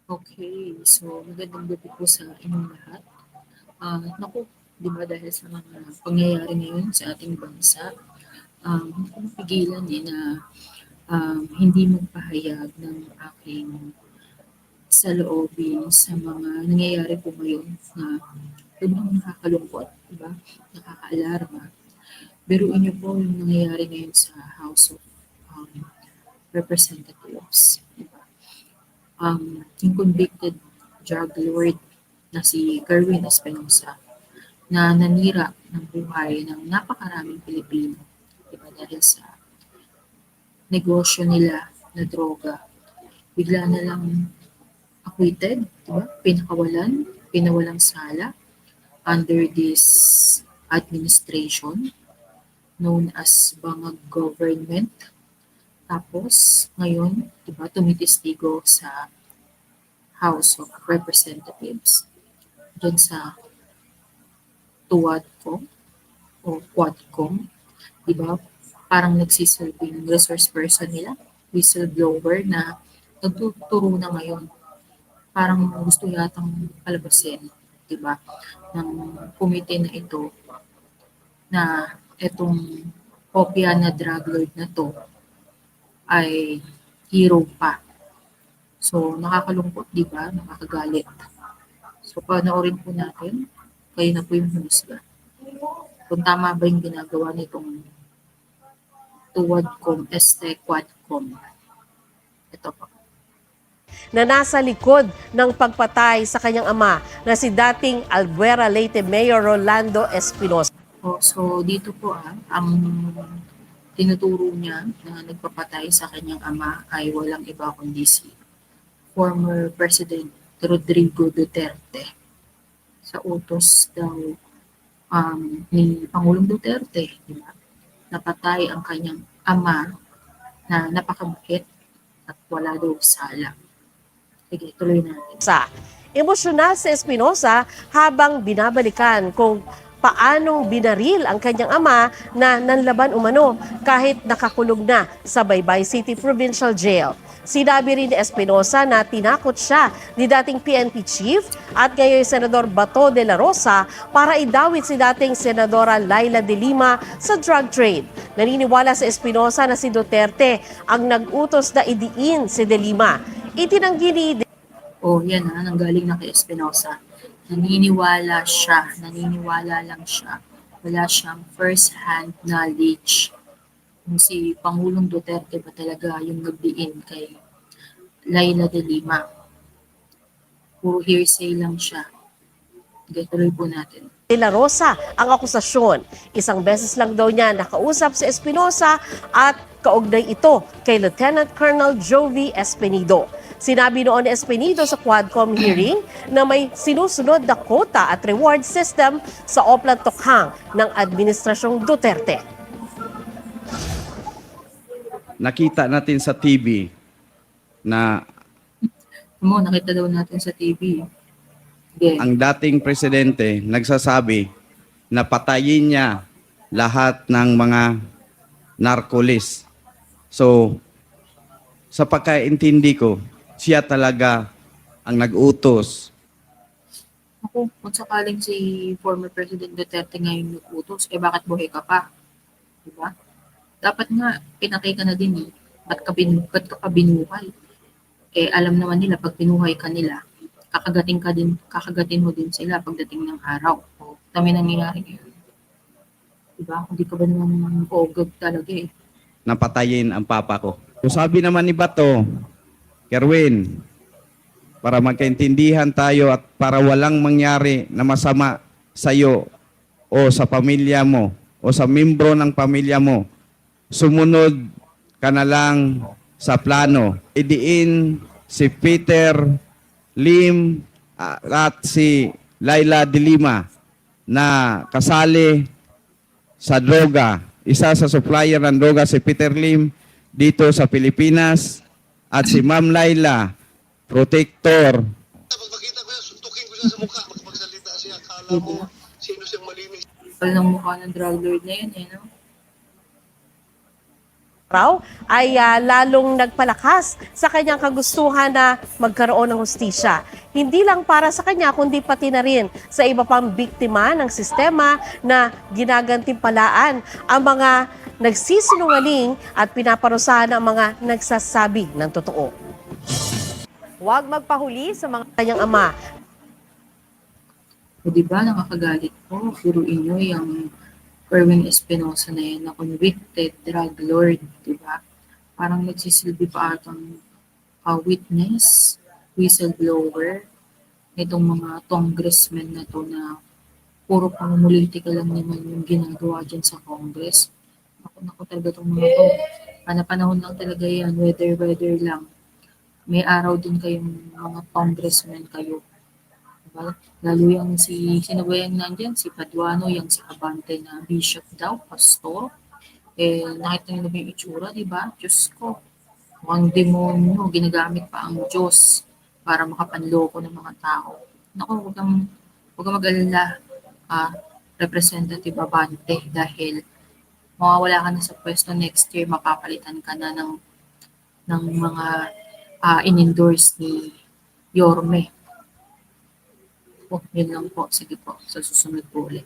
Okay, so magandang gabi po sa inyong lahat. Naku, 'di ba dahil sa mga pangyayari ngayon sa ating bansa, hindi ko mapigilan, na, hindi magpahayag ng aking saloobin sa mga nangyayari po ngayon na sobrang nakakalungkot, 'di ba? Nakakaalarma. Biruin niyo po yung nangyayari ngayon sa House of um, Representatives, 'di ba? Yung convicted drug lord na si Kerwin Espinosa na nanira ng buhay ng napakaraming Pilipino, 'di ba, dahil sa negosyo nila na droga. Bigla na lang acquitted, 'di ba? Pinawalang sala under this administration known as Bangag government. Tapos ngayon, 'di ba, tumitistigo sa House of Representatives dyan sa TUWADCOM o Quadcom, 'di ba? Parang nagsisilbing resource person nila, whistleblower na nagtuturo na ngayon. Parang gusto yatang palabasin, 'di ba, ng komite na ito na etong kopya na drug lord na 'to ay hero pa. So, nakakalungkot, 'di ba? Nakakagalit. So, panoorin po natin. Kayo na po yung humusga. Kung tama ba yung ginagawa nitong Tuwadcom, Quadcom. Ito po. Na nasa likod ng pagpatay sa kanyang ama na si dating Albuera Leyte Mayor Rolando Espinosa. So dito po ang tinuturo niya na nagpapatay sa kanyang ama ay walang iba kundi si former President Rodrigo Duterte sa utos daw ni Pangulong Duterte, di ba? Napatay ang kanyang ama na napakabait at wala daw sala. Sige, tuloy natin. Emosyonal si Espinosa habang binabalikan kung paanong binaril ang kanyang ama na nanlaban umano kahit nakakulong na sa Baybay City Provincial Jail. Sinabi rin ni Espinosa na tinakot siya ni dating PNP Chief at ngayon Senador Bato de la Rosa para idawit si dating Senadora Laila de Lima sa drug trade. Naniniwala si Espinosa na si Duterte ang nag-utos na idiin si de Lima. Itinanggi ni Yan nanggaling na kay Espinosa. Naniniwala lang siya. Wala siyang first-hand knowledge kung si Pangulong Duterte ba talaga yung nagdiin kay Laila de Lima. Puro hearsay lang siya. Okay, tuloy po natin. De la Rosa ang akusasyon. Isang beses lang daw niya nakausap si Espinosa at kaugnay ito kay Lieutenant Colonel Jovi Espinido. Sinabi noon ni Espinido sa Quadcom hearing na may sinusunod na quota at reward system sa Oplan Tokhang ng Administrasyong Duterte. Nakita natin sa TV na Nakita daw natin sa TV. Yeah. ang dating presidente nagsasabi na patayin niya lahat ng mga narcolis. So, sa pagkaintindi ko, siya talaga ang nag-utos. Ako, kung sakaling si former President Duterte ngayon nag-utos, bakit buhay ka pa? Diba? Dapat nga, pinatay ka na din eh. Ba't ka pa binuhay? Alam naman nila, pag pinuhay ka nila, kakagatin mo din sila pagdating ng araw. Dami nangyayari ngayon. Diba? Hindi ka ba naman ogag talaga eh. Napatayin ang papa ko. So sabi naman ni Bato, Kerwin, para magkaintindihan tayo at para walang mangyari na masama sa iyo o sa pamilya mo o sa membro ng pamilya mo, sumunod ka na lang sa plano. Idiin si Peter Lim at si Laila de Lima na kasali sa droga. Isa sa supplier ng droga si Peter Lim dito sa Pilipinas at si Ma'am Laila, protector. Pag makita ko yan, suntukin ko siya sa mukha. Magpagsalita siya, akala mo sino siyang malinis. Kapal ng mukha ng drug lord na yun no? raw ay lalong nagpalakas sa kanyang kagustuhan na magkaroon ng hustisya. Hindi lang para sa kanya kundi pati na rin sa iba pang biktima ng sistema na ginagantimpalaan ang mga nagsisinungaling at pinaparusahan ang mga nagsasabi ng totoo. Huwag magpahuli sa mga kanyang ama. O di ba nakakagalit po, biruin nyo yung Kerwin Espinosa na yan na convicted drug lord, di ba? Parang nagsisilbi pa atang witness, whistleblower, itong mga congressmen na to na puro pang-politika lang naman yung ginagawa dyan sa Congress. Naku talaga itong mga to. Panahon lang talaga yan, weather lang. May araw din kayong mga congressmen kayo. Diba? Lalo yung sino ba yung nandyan? Si Paduano, yung si Abante na bishop daw, pastor. Nakita nyo ba yung itsura, di ba? Diyos ko, mukhang demonyo, ginagamit pa ang Diyos para makapanloko ng mga tao. Naku, huwag kang mag-alala, Representative Abante, dahil mawawala ka na sa pwesto next year, mapapalitan ka na ng mga in-endorse ni Yorme. Yun lang po. Sige po. Sa susunod po ulit.